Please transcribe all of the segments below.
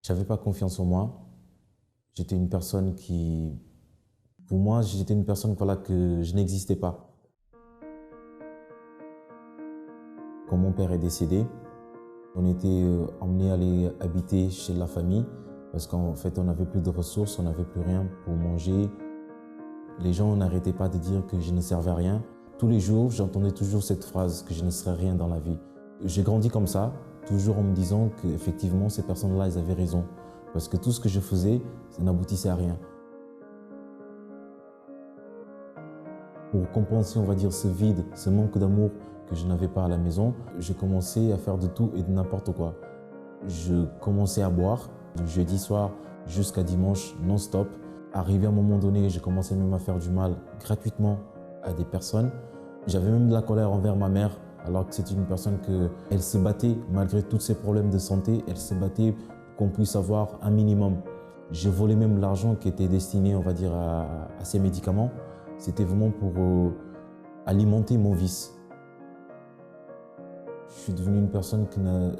J'avais pas confiance en moi. J'étais une personne qui, pour moi, j'étais une personne voilà, que je n'existais pas. Quand mon père est décédé, on était emmenés à aller habiter chez la famille parce qu'en fait, on n'avait plus de ressources, on n'avait plus rien pour manger. Les gens n'arrêtaient pas de dire que je ne servais à rien. Tous les jours, j'entendais toujours cette phrase que je ne serais rien dans la vie. J'ai grandi comme ça, toujours en me disant qu'effectivement, ces personnes-là, elles avaient raison. Parce que tout ce que je faisais, ça n'aboutissait à rien. Pour compenser, on va dire, ce vide, ce manque d'amour que je n'avais pas à la maison, j'ai commencé à faire de tout et de n'importe quoi. Je commençais à boire, du jeudi soir jusqu'à dimanche, non-stop. Arrivé à un moment donné, j'ai commencé même à faire du mal gratuitement à des personnes. J'avais même de la colère envers ma mère, alors que c'était une personne elle se battait, malgré tous ses problèmes de santé, elle se battait pour qu'on puisse avoir un minimum. J'ai volé même l'argent qui était destiné, on va dire, à ces médicaments. C'était vraiment pour alimenter mon vice. Je suis devenu une personne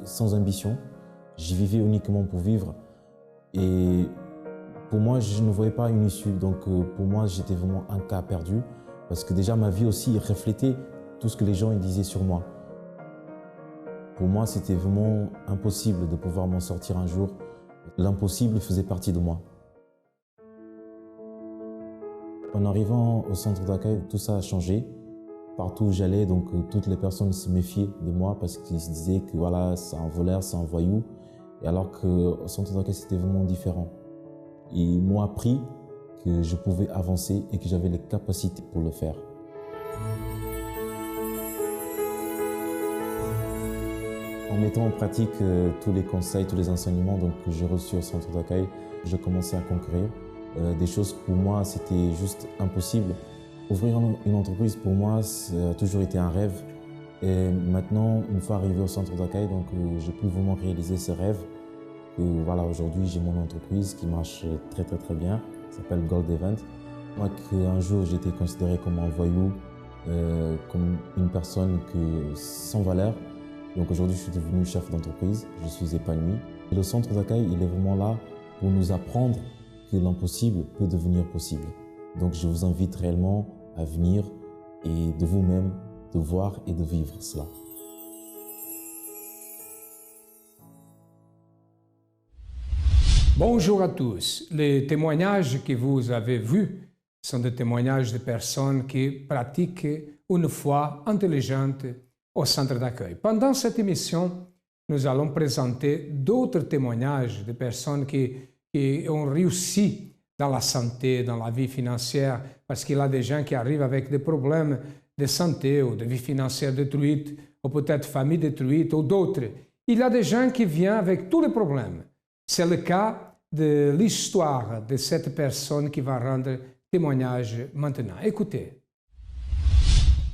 sans ambition. J'y vivais uniquement pour vivre. Et pour moi, je ne voyais pas une issue. Donc pour moi, j'étais vraiment un cas perdu. Parce que déjà, ma vie aussi reflétait tout ce que les gens disaient sur moi. Pour moi, c'était vraiment impossible de pouvoir m'en sortir un jour. L'impossible faisait partie de moi. En arrivant au centre d'accueil, tout ça a changé. Partout où j'allais, donc toutes les personnes se méfiaient de moi parce qu'ils se disaient que voilà, c'est un voleur, c'est un voyou. Et alors qu'au centre d'accueil, c'était vraiment différent. Ils m'ont appris que je pouvais avancer et que j'avais les capacités pour le faire. En mettant en pratique tous les conseils, tous les enseignements que j'ai reçus au centre d'accueil, je commençais à conquérir des choses pour moi, c'était juste impossible. Ouvrir une entreprise, pour moi, ça a toujours été un rêve. Et maintenant, une fois arrivé au centre d'accueil, j'ai pu vraiment réaliser ce rêve. Voilà, aujourd'hui, j'ai mon entreprise qui marche très bien. Ça s'appelle Gold Event. Moi, qu'un jour, j'ai été considéré comme un voyou, comme une personne sans valeur. Donc aujourd'hui, je suis devenu chef d'entreprise, je suis épanoui. Et le centre d'accueil, il est vraiment là pour nous apprendre que l'impossible peut devenir possible. Donc je vous invite réellement à venir et de vous-même, de voir et de vivre cela. Bonjour à tous. Les témoignages que vous avez vus sont des témoignages de personnes qui pratiquent une foi intelligente au centre d'accueil. Pendant cette émission, nous allons présenter d'autres témoignages de personnes qui ont réussi dans la santé, dans la vie financière, parce qu'il y a des gens qui arrivent avec des problèmes de santé ou de vie financière détruite, ou peut-être famille détruite, ou d'autres. Il y a des gens qui viennent avec tous les problèmes. C'est le cas de l'histoire de cette personne qui va rendre témoignage maintenant. Écoutez.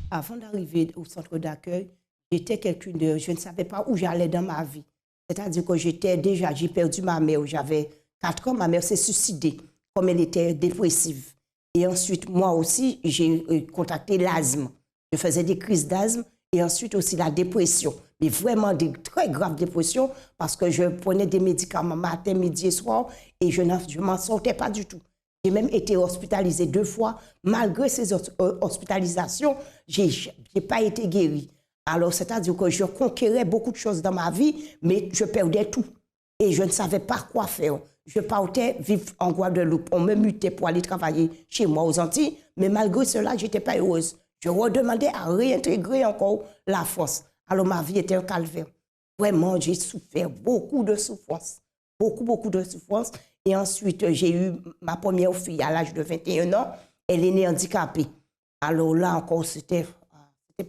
Avant d'arriver au centre d'accueil, j'étais quelqu'un de... Je ne savais pas où j'allais dans ma vie. C'est-à-dire que j'ai perdu ma mère, j'avais 4 ans, ma mère s'est suicidée, comme elle était dépressive. Et ensuite, moi aussi, j'ai contacté l'asthme. Je faisais des crises d'asthme et ensuite aussi la dépression. Mais vraiment des très graves dépressions parce que je prenais des médicaments matin, midi et soir et je ne m'en sortais pas du tout. J'ai même été hospitalisée 2 fois. Malgré ces hospitalisations, je n'ai pas été guérie. Alors, c'est-à-dire que je conquérais beaucoup de choses dans ma vie, mais je perdais tout. Et je ne savais pas quoi faire. Je partais vivre en Guadeloupe. On me mutait pour aller travailler chez moi aux Antilles, mais malgré cela, je n'étais pas heureuse. Je redemandais à réintégrer encore la France. Alors, ma vie était un calvaire. Vraiment, j'ai souffert beaucoup de souffrance. Beaucoup de souffrance. Et ensuite, j'ai eu ma première fille à l'âge de 21 ans. Elle est née handicapée. Alors là encore, c'était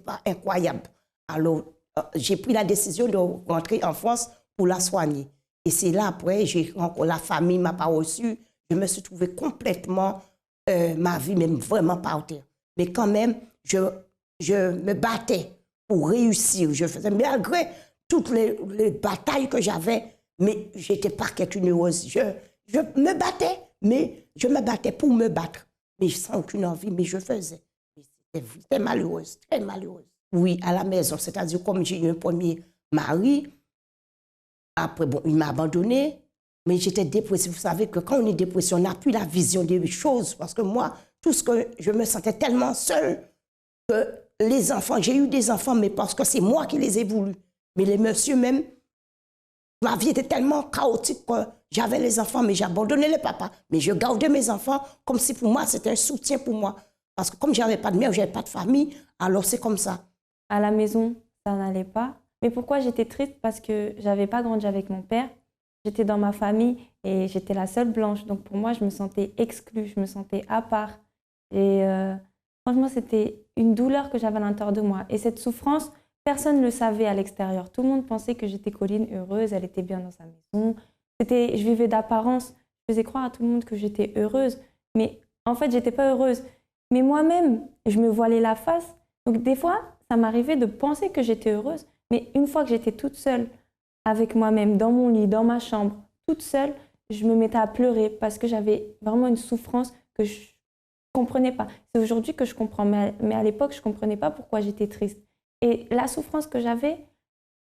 pas incroyable. Alors, j'ai pris la décision de rentrer en France pour la soigner. Et c'est là, après, la famille ne m'a pas reçue. Je me suis trouvée complètement, ma vie même vraiment par terre. Mais quand même, je me battais pour réussir. Je faisais, malgré toutes les batailles que j'avais, mais je n'étais pas quelqu'une heureuse. Je me battais, mais je me battais pour me battre. Mais sans aucune envie, mais je faisais. J'étais malheureuse, très malheureuse. Oui, à la maison, c'est-à-dire comme j'ai eu un premier mari, après, bon, il m'a abandonnée. Mais j'étais dépressive. Vous savez que quand on est dépressif, on n'a plus la vision des choses. Parce que moi, tout ce que je me sentais tellement seule que les enfants, j'ai eu des enfants, mais parce que c'est moi qui les ai voulus. Mais les messieurs même, ma vie était tellement chaotique que j'avais les enfants, mais j'abandonnais les papas. Mais je gardais mes enfants comme si pour moi, c'était un soutien pour moi. Parce que comme je n'avais pas de mère, je n'avais pas de famille, alors c'est comme ça. À la maison, ça n'allait pas. Mais pourquoi j'étais triste? Parce que je n'avais pas grandi avec mon père. J'étais dans ma famille et j'étais la seule blanche. Donc pour moi, je me sentais exclue, je me sentais à part. Et franchement, c'était une douleur que j'avais à l'intérieur de moi. Et cette souffrance, personne ne le savait à l'extérieur. Tout le monde pensait que j'étais Colline heureuse, elle était bien dans sa maison. Je vivais d'apparence. Je faisais croire à tout le monde que j'étais heureuse. Mais en fait, je n'étais pas heureuse. Mais moi-même, je me voilais la face. Donc des fois, ça m'arrivait de penser que j'étais heureuse. Mais une fois que j'étais toute seule avec moi-même, dans mon lit, dans ma chambre, toute seule, je me mettais à pleurer parce que j'avais vraiment une souffrance que je ne comprenais pas. C'est aujourd'hui que je comprends, mais à l'époque, je ne comprenais pas pourquoi j'étais triste. Et la souffrance que j'avais,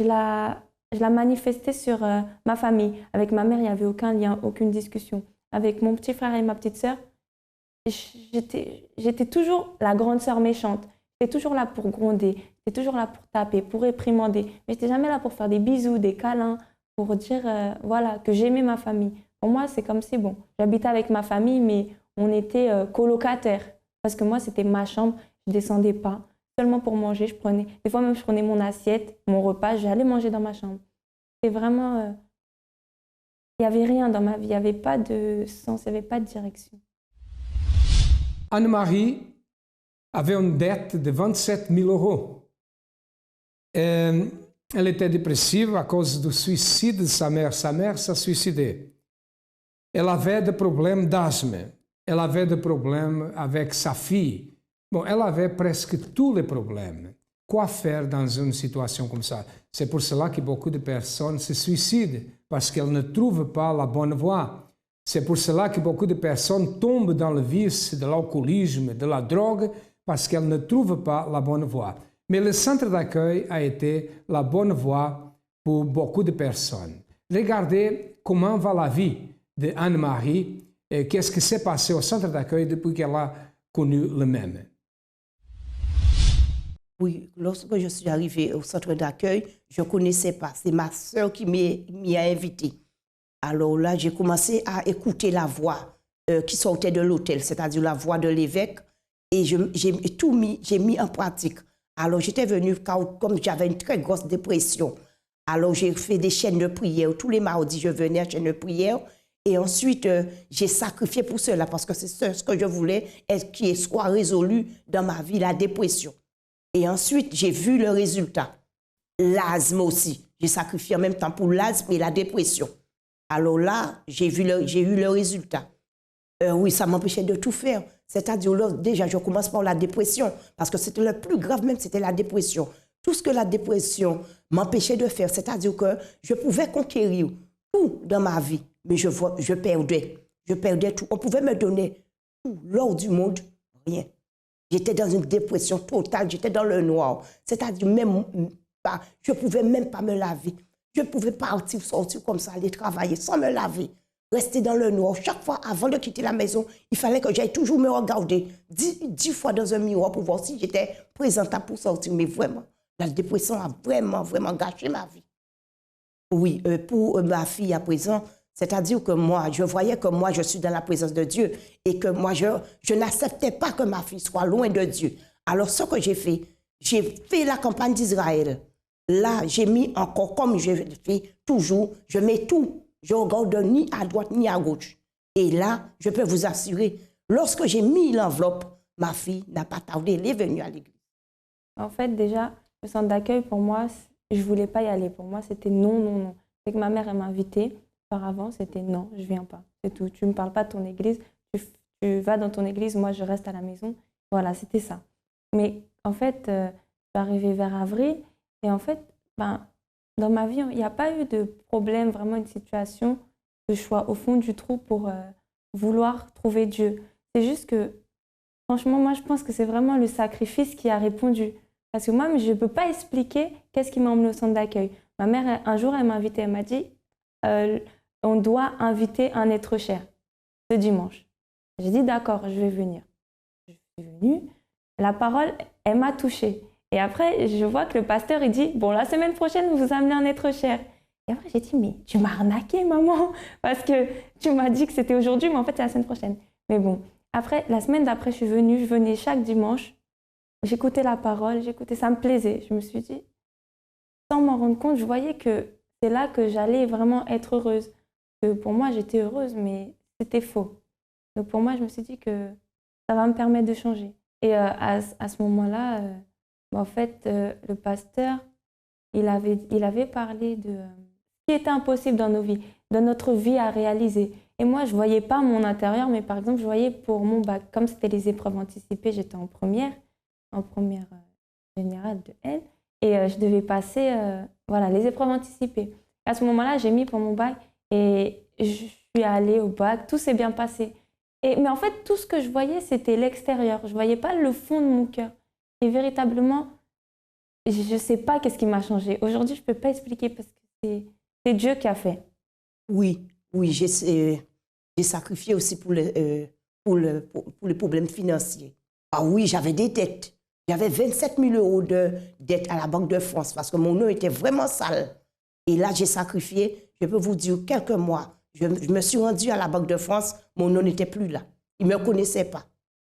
je la manifestais sur ma famille. Avec ma mère, il n'y avait aucun lien, aucune discussion. Avec mon petit frère et ma petite sœur, j'étais toujours la grande sœur méchante. J'étais toujours là pour gronder, j'étais toujours là pour taper, pour réprimander. Mais je n'étais jamais là pour faire des bisous, des câlins, pour dire voilà, que j'aimais ma famille. Pour moi, c'est comme si, bon, j'habitais avec ma famille, mais on était colocataires. Parce que moi, c'était ma chambre, je ne descendais pas. Seulement pour manger, des fois même, je prenais mon assiette, mon repas, j'allais manger dans ma chambre. C'était vraiment... il n'y avait rien dans ma vie, il n'y avait pas de sens, il n'y avait pas de direction. Anne-Marie avait une dette de 27 000 euros. Elle était dépressive à cause du suicide de sa mère. Sa mère s'est suicidée. Elle avait des problèmes d'asthme. Elle avait des problèmes avec sa fille. Bon, elle avait presque tous les problèmes. Quoi faire dans une situation comme ça? C'est pour cela que beaucoup de personnes se suicident, parce qu'elles ne trouvent pas la bonne voie. C'est pour cela que beaucoup de personnes tombent dans le vice de l'alcoolisme, de la drogue, parce qu'elles ne trouvent pas la bonne voie. Mais le centre d'accueil a été la bonne voie pour beaucoup de personnes. Regardez comment va la vie de Anne-Marie et qu'est-ce qui s'est passé au centre d'accueil depuis qu'elle a connu le même. Oui, lorsque je suis arrivée au centre d'accueil, je ne connaissais pas. C'est ma sœur qui m'y a invitée. Alors là, j'ai commencé à écouter la voix qui sortait de l'hôtel, c'est-à-dire la voix de l'évêque, et j'ai mis en pratique. Alors j'étais venue, comme j'avais une très grosse dépression, alors j'ai fait des chaînes de prière. Tous les mardis, je venais à chaîne de prière, et ensuite, j'ai sacrifié pour cela, parce que c'est ce que je voulais, qu'il soit résolu dans ma vie, la dépression. Et ensuite, j'ai vu le résultat. L'asthme aussi. J'ai sacrifié en même temps pour l'asthme et la dépression. Alors là, j'ai eu le résultat. Oui, ça m'empêchait de tout faire. C'est-à-dire, là, déjà, je commence par la dépression, parce que c'était le plus grave même, c'était la dépression. Tout ce que la dépression m'empêchait de faire, c'est-à-dire que je pouvais conquérir tout dans ma vie, mais je perdais. Je perdais tout. On pouvait me donner tout, l'or du monde, rien. J'étais dans une dépression totale, j'étais dans le noir. C'est-à-dire, même pas, je ne pouvais même pas me laver. Je pouvais partir, sortir comme ça, aller travailler sans me laver, rester dans le noir. Chaque fois, avant de quitter la maison, il fallait que j'aille toujours me regarder 10 fois dans un miroir pour voir si j'étais présentable pour sortir. Mais vraiment, la dépression a vraiment, vraiment gâché ma vie. Oui, pour ma fille à présent, c'est-à-dire que moi, je voyais que moi, je suis dans la présence de Dieu et que moi, je n'acceptais pas que ma fille soit loin de Dieu. Alors, ce que j'ai fait la campagne d'Israël. Là, j'ai mis encore, comme je fais toujours, je mets tout. Je ne regarde ni à droite ni à gauche. Et là, je peux vous assurer, lorsque j'ai mis l'enveloppe, ma fille n'a pas tardé, elle est venue à l'église. En fait, déjà, le centre d'accueil, pour moi, je ne voulais pas y aller. Pour moi, c'était non, non, non. C'est que ma mère, elle m'a invitée. Auparavant, c'était non, je ne viens pas. C'est tout. Tu ne me parles pas de ton église. Tu vas dans ton église, moi, je reste à la maison. Voilà, c'était ça. Mais en fait, je suis arrivée vers avril. Et en fait, dans ma vie, il n'y a pas eu de problème, vraiment une situation que je sois au fond du trou pour vouloir trouver Dieu. C'est juste que, franchement, moi, je pense que c'est vraiment le sacrifice qui a répondu. Parce que moi, je ne peux pas expliquer qu'est-ce qui m'a emmené au centre d'accueil. Ma mère, un jour, elle m'a invitée, elle m'a dit on doit inviter un être cher ce dimanche. J'ai dit d'accord, je vais venir. Je suis venue, la parole, elle m'a touchée. Et après, je vois que le pasteur, il dit, bon, la semaine prochaine, vous amenez un être cher. Et après, j'ai dit, mais tu m'as arnaqué, maman, parce que tu m'as dit que c'était aujourd'hui, mais en fait, c'est la semaine prochaine. Mais bon, après, la semaine d'après, je venais chaque dimanche, j'écoutais la parole, ça me plaisait. Je me suis dit, sans m'en rendre compte, je voyais que c'est là que j'allais vraiment être heureuse. Que pour moi, j'étais heureuse, mais c'était faux. Donc pour moi, je me suis dit que ça va me permettre de changer. Et à ce moment-là, en fait, le pasteur, il avait parlé de ce qui était impossible dans nos vies, dans notre vie à réaliser. Et moi, je ne voyais pas mon intérieur, mais par exemple, je voyais pour mon bac, comme c'était les épreuves anticipées, j'étais en première générale de L, et je devais passer les épreuves anticipées. À ce moment-là, j'ai mis pour mon bac et je suis allée au bac, tout s'est bien passé. Mais en fait, tout ce que je voyais, c'était l'extérieur. Je ne voyais pas le fond de mon cœur. Et véritablement, je ne sais pas qu'est-ce qui m'a changé. Aujourd'hui, je ne peux pas expliquer parce que c'est Dieu qui a fait. Oui, j'ai sacrifié aussi pour les problèmes financiers. Ah oui, j'avais des dettes. J'avais 27 000 € de dettes à la Banque de France parce que mon nom était vraiment sale. Et là, j'ai sacrifié, je peux vous dire, quelques mois. Je me suis rendue à la Banque de France, mon nom n'était plus là. Ils ne me connaissaient pas.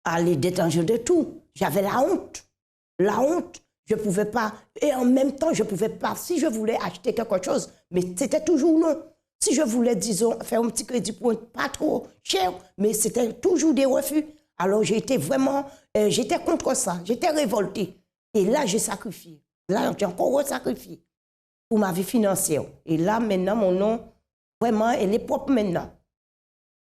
Ah, les dettes en jeu de tout. J'avais la honte. La honte. Je ne pouvais pas. Et en même temps, je ne pouvais pas. Si je voulais acheter quelque chose, mais c'était toujours non. Si je voulais, disons, faire un petit crédit pour pas trop cher, mais c'était toujours des refus. Alors, j'étais vraiment, j'étais contre ça. J'étais révoltée. Et là, j'ai sacrifié. Là, j'ai encore sacrifié pour ma vie financière. Et là, maintenant, mon nom, vraiment, elle est propre maintenant.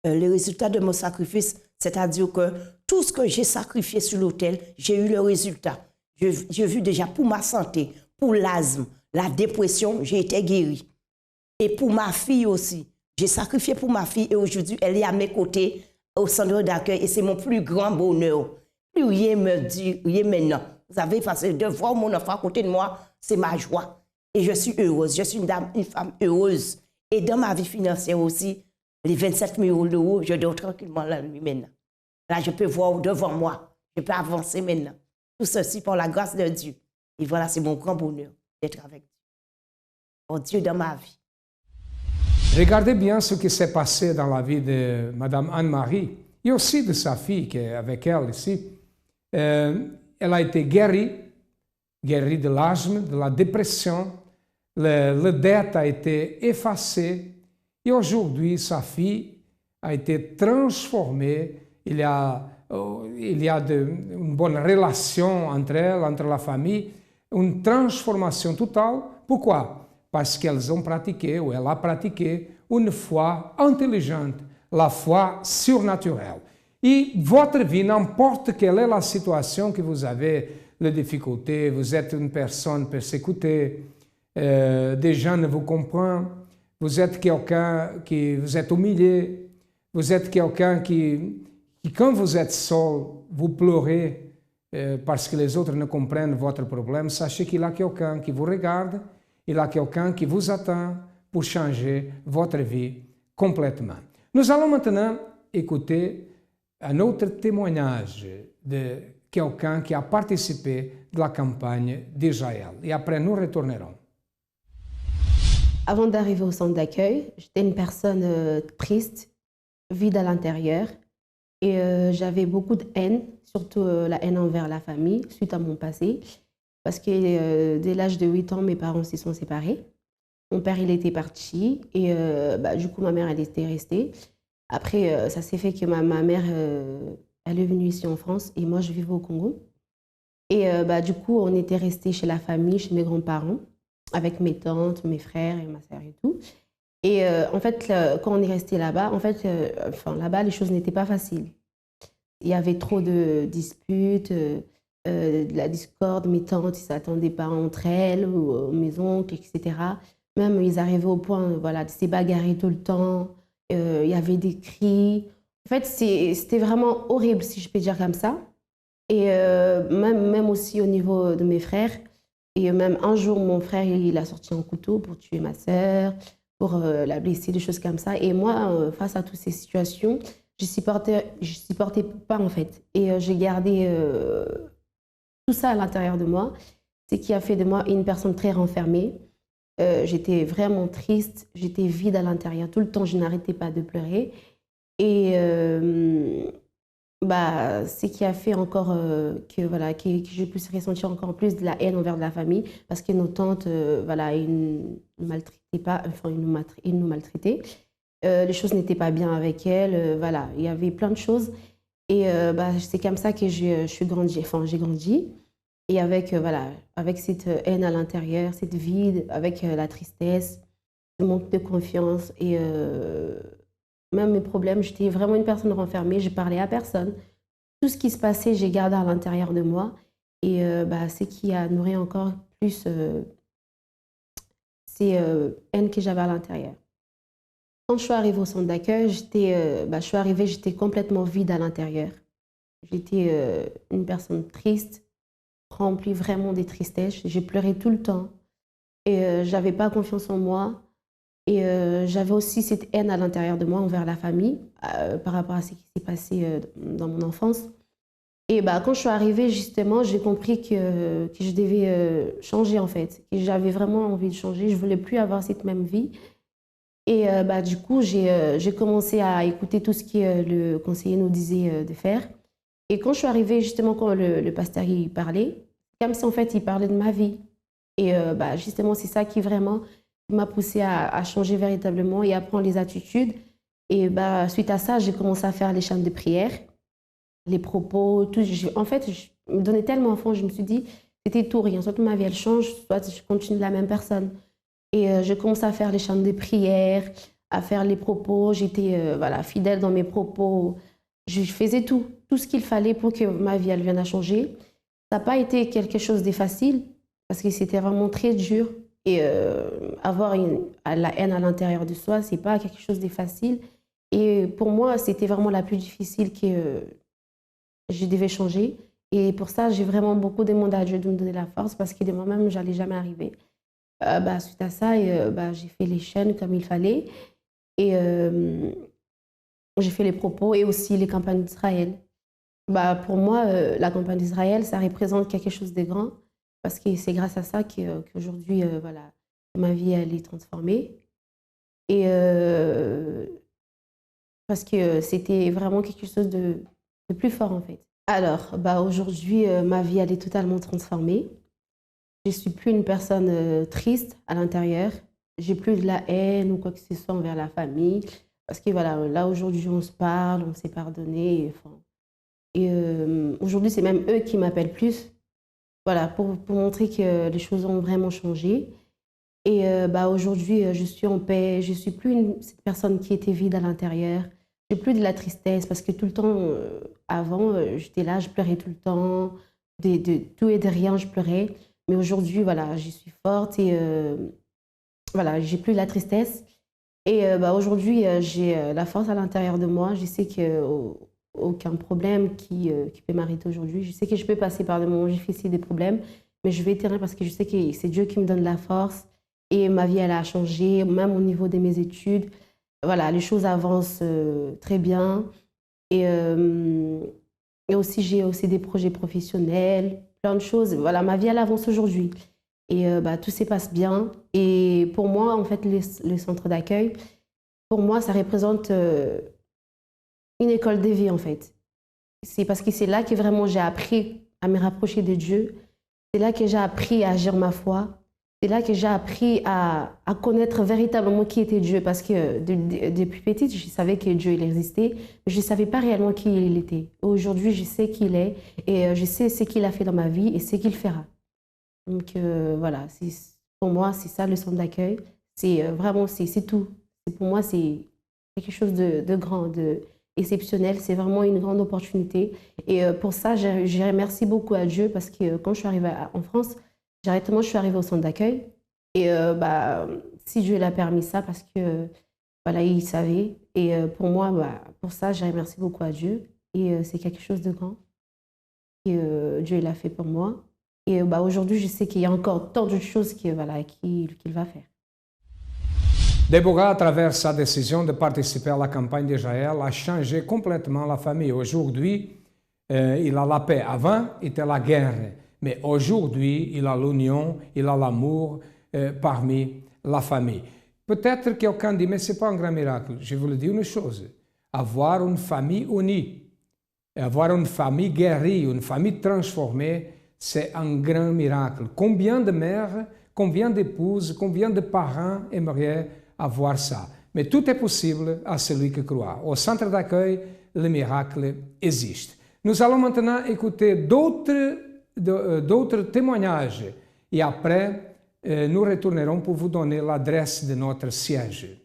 Les résultats de mon sacrifice, c'est-à-dire que tout ce que j'ai sacrifié sur l'autel, j'ai eu le résultat. J'ai vu déjà pour ma santé, pour l'asthme, la dépression, j'ai été guérie. Et pour ma fille aussi, j'ai sacrifié pour ma fille et aujourd'hui, elle est à mes côtés au centre d'accueil et c'est mon plus grand bonheur. Plus rien me dit, rien maintenant. Vous savez, parce que de voir mon enfant à côté de moi, c'est ma joie. Et je suis heureuse, je suis une femme heureuse. Et dans ma vie financière aussi, les 27 000 €, je dors tranquillement la nuit maintenant. Là, je peux voir devant moi, je peux avancer maintenant. Tout ceci par la grâce de Dieu. Et voilà, c'est mon grand bonheur d'être avec Dieu. Pour Dieu dans ma vie. Regardez bien ce qui s'est passé dans la vie de Mme Anne-Marie et aussi de sa fille qui est avec elle ici. Elle a été guérie de l'asthme, de la dépression. La dette a été effacée et aujourd'hui sa fille a été transformée. Il y a une bonne relation entre elle, entre la famille, une transformation totale. Pourquoi? Parce qu'elles ont pratiqué, ou elle a pratiqué, une foi intelligente, la foi surnaturelle. Et votre vie, n'importe quelle est la situation que vous avez, les difficultés, vous êtes une personne persécutée, des gens ne vous comprennent, vous êtes quelqu'un qui vous êtes humilié, vous êtes quelqu'un qui quand vous êtes seul, vous pleurez parce que les autres ne comprennent votre problème, sachez qu'il y a quelqu'un qui vous regarde, il y a quelqu'un qui vous attend pour changer votre vie complètement. Nous allons maintenant écouter un autre témoignage de quelqu'un qui a participé de la campagne d'Israël. Et après, nous retournerons. Avant d'arriver au centre d'accueil, j'étais une personne triste, vide à l'intérieur. Et j'avais beaucoup de haine, surtout la haine envers la famille, suite à mon passé. Parce que dès l'âge de 8 ans, mes parents se sont séparés. Mon père, il était parti et du coup, ma mère, elle était restée. Après, ça s'est fait que ma mère, elle est venue ici en France et moi, je vivais au Congo. Et du coup, on était restés chez la famille, chez mes grands-parents, avec mes tantes, mes frères et ma sœur et tout. Et en fait, quand on est resté là-bas, là-bas, les choses n'étaient pas faciles. Il y avait trop de disputes, de la discorde. Mes tantes, ils ne s'attendaient pas entre elles, ou mes oncles, etc. Même, ils arrivaient au point de se bagarrer tout le temps. Il y avait des cris. En fait, c'était vraiment horrible, si je peux dire comme ça. Et même aussi au niveau de mes frères. Et même un jour, mon frère, il a sorti un couteau pour tuer ma sœur. pour la blesser, des choses comme ça. Et moi, face à toutes ces situations, je supportais pas en fait. Et j'ai gardé tout ça à l'intérieur de moi, ce qui a fait de moi une personne très renfermée. J'étais vraiment triste, j'étais vide à l'intérieur. Tout le temps, je n'arrêtais pas de pleurer. Et ce qui a fait encore que je puisse ressentir encore plus de la haine envers la famille, parce que nos tantes, ils ne maltraitaient pas, enfin, ils nous maltraitaient. Les choses n'étaient pas bien avec elles, il y avait plein de choses. Et c'est comme ça que j'ai grandi. Et avec cette haine à l'intérieur, cette vide, avec la tristesse, le manque de confiance et même mes problèmes, j'étais vraiment une personne renfermée, je parlais à personne. Tout ce qui se passait, j'ai gardé à l'intérieur de moi. Et ce qui a nourri encore plus ces haines que j'avais à l'intérieur. Quand je suis arrivée au centre d'accueil, j'étais complètement vide à l'intérieur. J'étais une personne triste, remplie vraiment de tristesse. J'ai pleuré tout le temps et j'avais pas confiance en moi. Et j'avais aussi cette haine à l'intérieur de moi envers la famille par rapport à ce qui s'est passé dans mon enfance. Et quand je suis arrivée, justement, j'ai compris que je devais changer en fait. Que j'avais vraiment envie de changer. Je voulais plus avoir cette même vie. Et du coup, j'ai commencé à écouter tout ce que le conseiller nous disait de faire. Et quand je suis arrivée, justement, quand le pasteur il parlait, comme si en fait il parlait de ma vie. Et justement, c'est ça qui vraiment m'a poussée à changer véritablement et à prendre les attitudes. Et suite à ça, j'ai commencé à faire les chants de prière, les propos, tout. En fait, je me donnais tellement enfant, je me suis dit, c'était tout rien. Soit ma vie elle change, soit je continue la même personne. Et je commençais à faire les chants de prière, à faire les propos. J'étais fidèle dans mes propos. Je faisais tout ce qu'il fallait pour que ma vie elle vienne à changer. Ça n'a pas été quelque chose de facile parce que c'était vraiment très dur. Et avoir la haine à l'intérieur de soi, c'est pas quelque chose de facile. Et pour moi, c'était vraiment la plus difficile que je devais changer. Et pour ça, j'ai vraiment beaucoup demandé à Dieu de me donner la force parce que de moi-même, j'allais jamais arriver. Suite à ça, j'ai fait les chaînes comme il fallait. Et j'ai fait les propos et aussi les campagnes d'Israël. Pour moi, la campagne d'Israël, ça représente quelque chose de grand. Parce que c'est grâce à ça qu'aujourd'hui, ma vie elle est transformée. Et parce que c'était vraiment quelque chose de plus fort, en fait. Alors, aujourd'hui, ma vie elle est totalement transformée. Je ne suis plus une personne triste à l'intérieur. J'ai plus de la haine ou quoi que ce soit envers la famille. Parce que là, aujourd'hui, on se parle, on s'est pardonné. Et aujourd'hui, c'est même eux qui m'appellent plus. Pour montrer que les choses ont vraiment changé. Et aujourd'hui, je suis en paix. Je ne suis plus cette personne qui était vide à l'intérieur. Je n'ai plus de la tristesse parce que tout le temps, avant, j'étais là, je pleurais tout le temps. De tout et de rien, je pleurais. Mais aujourd'hui, je suis forte et j'ai plus de la tristesse. Et aujourd'hui, j'ai la force à l'intérieur de moi. Je sais que aucun problème qui peut m'arrêter aujourd'hui. Je sais que je peux passer par des moments difficiles, des problèmes, mais je vais tenir parce que je sais que c'est Dieu qui me donne la force et ma vie, elle a changé, même au niveau de mes études. Les choses avancent très bien. Et aussi, j'ai aussi des projets professionnels, plein de choses. Ma vie, elle avance aujourd'hui. Et tout se passe bien. Et pour moi, en fait, le centre d'accueil, pour moi, ça représente une école de vie, en fait. C'est parce que c'est là que vraiment j'ai appris à me rapprocher de Dieu. C'est là que j'ai appris à agir ma foi. C'est là que j'ai appris à connaître véritablement qui était Dieu. Parce que depuis petite, je savais que Dieu il existait, mais je ne savais pas réellement qui il était. Aujourd'hui, je sais qui il est et je sais ce qu'il a fait dans ma vie et ce qu'il fera. Donc pour moi, c'est ça le centre d'accueil. C'est vraiment, c'est tout. Pour moi, c'est quelque chose de grand, exceptionnel. C'est vraiment une grande opportunité. Et pour ça, je remercie beaucoup à Dieu parce que quand je suis arrivée en France, directement, je suis arrivée au centre d'accueil. Et si Dieu l'a permis ça, parce que il savait. Et pour moi, pour ça, je remercie beaucoup à Dieu. Et c'est quelque chose de grand que Dieu l'a fait pour moi. Et aujourd'hui, je sais qu'il y a encore tant de choses qu'il va faire. Déborah, à travers sa décision de participer à la campagne d'Israël, a changé complètement la famille. Aujourd'hui, il a la paix. Avant, il était la guerre. Mais aujourd'hui, il a l'union, il a l'amour parmi la famille. Peut-être que quelqu'un dit, mais ce n'est pas un grand miracle. Je vous le dis une chose. Avoir une famille unie, avoir une famille guérie, une famille transformée, c'est un grand miracle. Combien de mères, combien d'épouses, combien de parents aimeraient avoir ça? Mais tout est possible à celui qui croit. Au centre d'accueil, le miracle existe. Nous allons maintenant écouter d'autres témoignages et après, nous retournerons pour vous donner l'adresse de notre siège.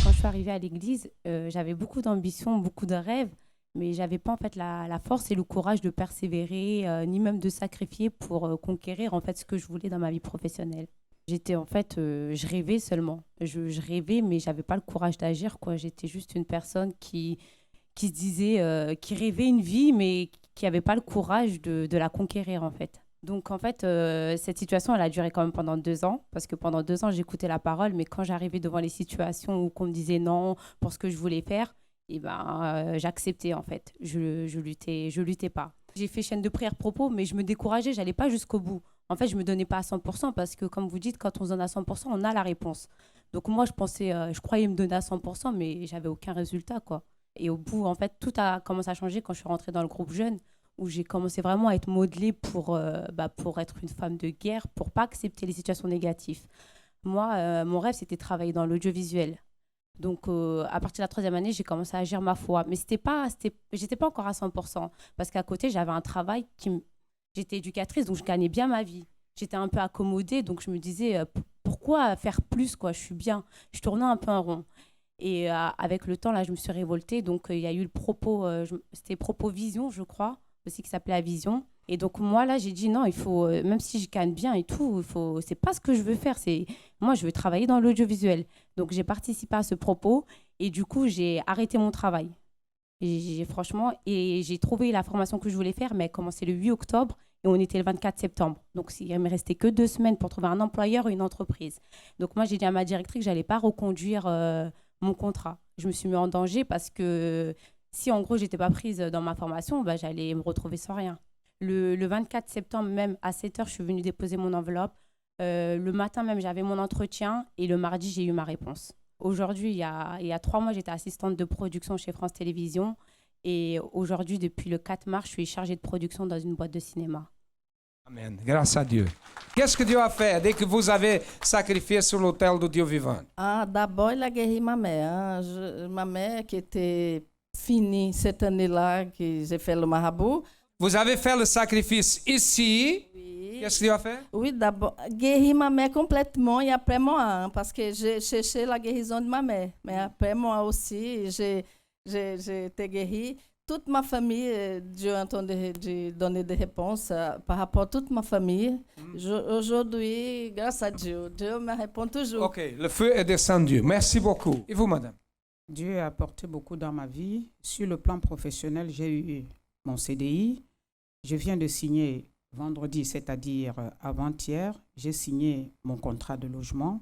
Quand je suis arrivée à l'église, j'avais beaucoup d'ambition, beaucoup de rêves, mais je n'avais pas en fait la force et le courage de persévérer, ni même de sacrifier pour conquérir en fait ce que je voulais dans ma vie professionnelle. J'étais en fait, je rêvais seulement. Je rêvais, mais je n'avais pas le courage d'agir, quoi. J'étais juste une personne qui se disait, qui rêvait une vie, mais qui n'avait pas le courage de la conquérir en fait. Donc en fait, cette situation, elle a duré quand même pendant 2 ans, parce que pendant 2 ans, j'écoutais la parole, mais quand j'arrivais devant les situations où on me disait non pour ce que je voulais faire, et j'acceptais en fait. Je luttais pas. J'ai fait chaîne de prière propos, mais je me décourageais, j'allais pas jusqu'au bout. En fait, je me donnais pas à 100% parce que, comme vous dites, quand on se donne à 100%, on a la réponse. Donc moi, je croyais me donner à 100%, mais j'avais aucun résultat, quoi. Et au bout, en fait, tout a commencé à changer quand je suis rentrée dans le groupe jeune, où j'ai commencé vraiment à être modelée pour être une femme de guerre, pour pas accepter les situations négatives. Moi, mon rêve, c'était de travailler dans l'audiovisuel. Donc, à partir de la 3e année, j'ai commencé à agir ma foi. Mais j'étais pas encore à 100%, parce qu'à côté, j'avais un travail j'étais éducatrice, donc je gagnais bien ma vie. J'étais un peu accommodée, donc je me disais, pourquoi faire plus, quoi? Je suis bien. Je tournais un peu en rond. Et avec le temps, là, je me suis révoltée. Donc, il y a eu le propos, c'était Propos Vision, je crois, aussi qui s'appelait La Vision. Et donc, moi, là, j'ai dit non, il faut, même si je gagne bien et tout, c'est pas ce que je veux faire. Moi, je veux travailler dans l'audiovisuel. Donc, j'ai participé à ce propos et du coup, j'ai arrêté mon travail. Franchement, j'ai trouvé la formation que je voulais faire, mais elle commençait le 8 octobre et on était le 24 septembre. Donc, il ne me restait que 2 semaines pour trouver un employeur ou une entreprise. Donc, moi, j'ai dit à ma directrice que je n'allais pas reconduire mon contrat. Je me suis mis en danger parce que si, en gros, je n'étais pas prise dans ma formation, j'allais me retrouver sans rien. Le 24 septembre, même à 7h, je suis venue déposer mon enveloppe. Le matin même, j'avais mon entretien et le mardi, j'ai eu ma réponse. Aujourd'hui, il y a 3 mois, j'étais assistante de production chez France Télévisions. Et aujourd'hui, depuis le 4 mars, je suis chargée de production dans une boîte de cinéma. Amen. Grâce à Dieu. Qu'est-ce que Dieu a fait dès que vous avez sacrifié sur l'autel de Dieu vivant? D'abord, il a guéri ma mère. Ma mère qui était finie cette année-là, que j'ai fait le marabout. Vous avez fait le sacrifice ici. Oui. Qu'est-ce que Dieu a fait? Oui, d'abord, guéri ma mère complètement et après moi, parce que j'ai cherché la guérison de ma mère. Mais après moi aussi, j'ai été guérie. Toute ma famille, Dieu a entendu donner des réponses par rapport à toute ma famille. Aujourd'hui, grâce à Dieu, Dieu me répond toujours. Ok, le feu est descendu. Merci beaucoup. Et vous, madame? Dieu a apporté beaucoup dans ma vie. Sur le plan professionnel, j'ai eu mon CDI. Je viens de signer vendredi, c'est-à-dire avant-hier, j'ai signé mon contrat de logement.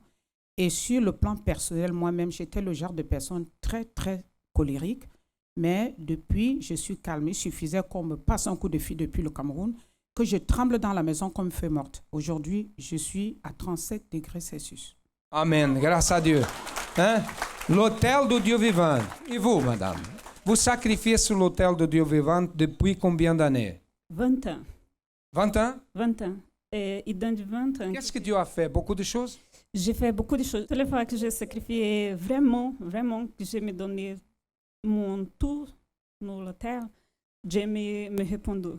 Et sur le plan personnel, moi-même, j'étais le genre de personne très, très colérique. Mais depuis, je suis calmée. Il suffisait qu'on me passe un coup de fil depuis le Cameroun, que je tremble dans la maison comme feuille morte. Aujourd'hui, je suis à 37 degrés Celsius. Amen. Grâce à Dieu. L'autel de Dieu vivant. Et vous, madame? Vous sacrifiez sur l'autel de Dieu vivant depuis combien d'années? 20 ans. 20 ans? 20 ans. Et dans 20 ans... Qu'est-ce que Dieu a fait? Beaucoup de choses? J'ai fait beaucoup de choses. Toutes les fois que j'ai sacrifié vraiment, que je me donnais mon tout dans l'hôtel, Dieu me répondait.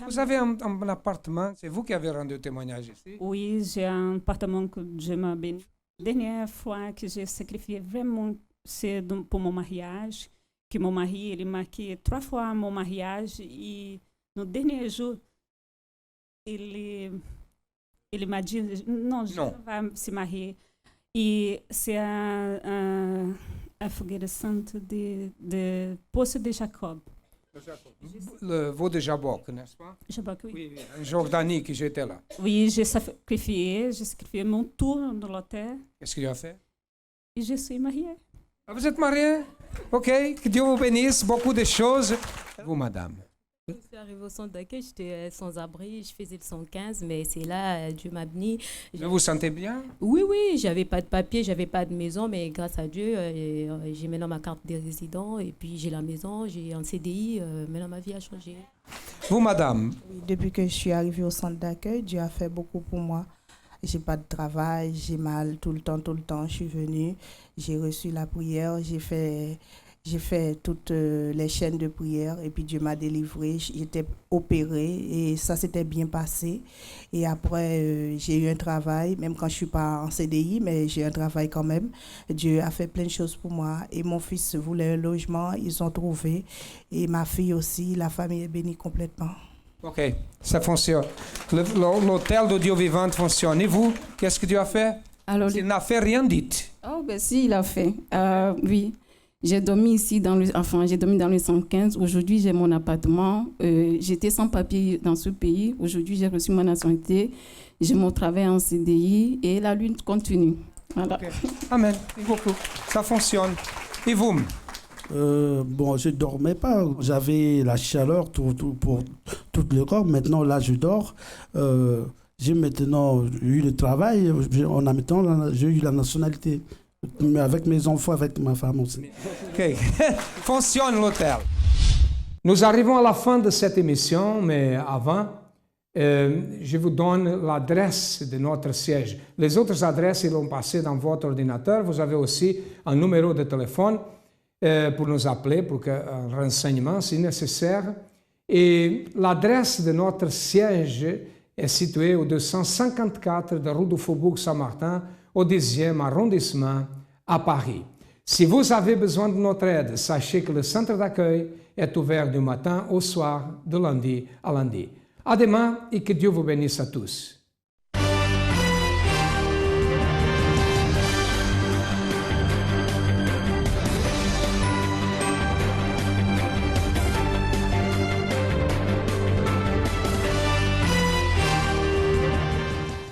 Vous avez un appartement, c'est vous qui avez rendu témoignage ici? Oui, j'ai un appartement que Dieu m'a béni. La dernière fois que j'ai sacrifié vraiment, c'est pour mon mariage, que mon mari, il marquait 3 fois mon mariage et no dernier jour, il m'a dit non, je ne vais pas se marier. Et c'est a fogueira sainte de Poço de Jacob. Le veau de Jaboc, n'est-ce pas? Jaboc, oui. Oui, en Jordanie que j'étais là. Oui, j'ai sacrifié mon tour dans l'hôtel. Qu'est-ce que tu as fait? et je suis mariée. Ah, vous êtes mariée? Ok, que Dieu vous bénisse, beaucoup de choses. Vous, madame? Je suis arrivée au centre d'accueil, j'étais sans abri, je faisais le 115, mais c'est là, Dieu m'a béni. Vous vous sentez bien? Oui, oui, j'avais pas de papier, j'avais pas de maison, mais grâce à Dieu, j'ai maintenant ma carte de résident, et puis j'ai la maison, j'ai un CDI, maintenant ma vie a changé. Vous, madame? Oui, depuis que je suis arrivée au centre d'accueil, Dieu a fait beaucoup pour moi. J'ai pas de travail, j'ai mal tout le temps. Je suis venue, j'ai reçu la prière, j'ai fait toutes les chaînes de prière et puis Dieu m'a délivrée. J'étais opérée et ça s'était bien passé. Et après, j'ai eu un travail, même quand je ne suis pas en CDI, mais j'ai un travail quand même. Dieu a fait plein de choses pour moi. Et mon fils voulait un logement, ils ont trouvé. Et ma fille aussi, la famille est bénie complètement. Ok, ça fonctionne. L'hôtel de Dieu vivant fonctionne. Et vous, qu'est-ce que Dieu a fait? Alors, il n'a fait rien dit. Oh, ben si, il a fait. Oui. J'ai dormi ici, j'ai dormi dans le 115. Aujourd'hui, j'ai mon appartement. J'étais sans papier dans ce pays. Aujourd'hui, j'ai reçu ma nationalité. J'ai mon travail en CDI et la lutte continue. Voilà. Okay. Amen. Et beaucoup. Ça fonctionne. Et vous? Bon, je ne dormais pas. J'avais la chaleur pour tout le corps. Maintenant, là, je dors. J'ai maintenant eu le travail. J'ai eu la nationalité. Mais avec mes enfants, avec ma femme aussi. Ok. Fonctionne l'hôtel. Nous arrivons à la fin de cette émission, mais avant, je vous donne l'adresse de notre siège. Les autres adresses, ils vont passer dans votre ordinateur. Vous avez aussi un numéro de téléphone pour nous appeler, pour un renseignement si nécessaire. Et l'adresse de notre siège est située au 254 de rue du Faubourg Saint-Martin, au 10e arrondissement à Paris. Si vous avez besoin de notre aide, sachez que le centre d'accueil est ouvert du matin au soir, de lundi à lundi. À demain et que Dieu vous bénisse à tous.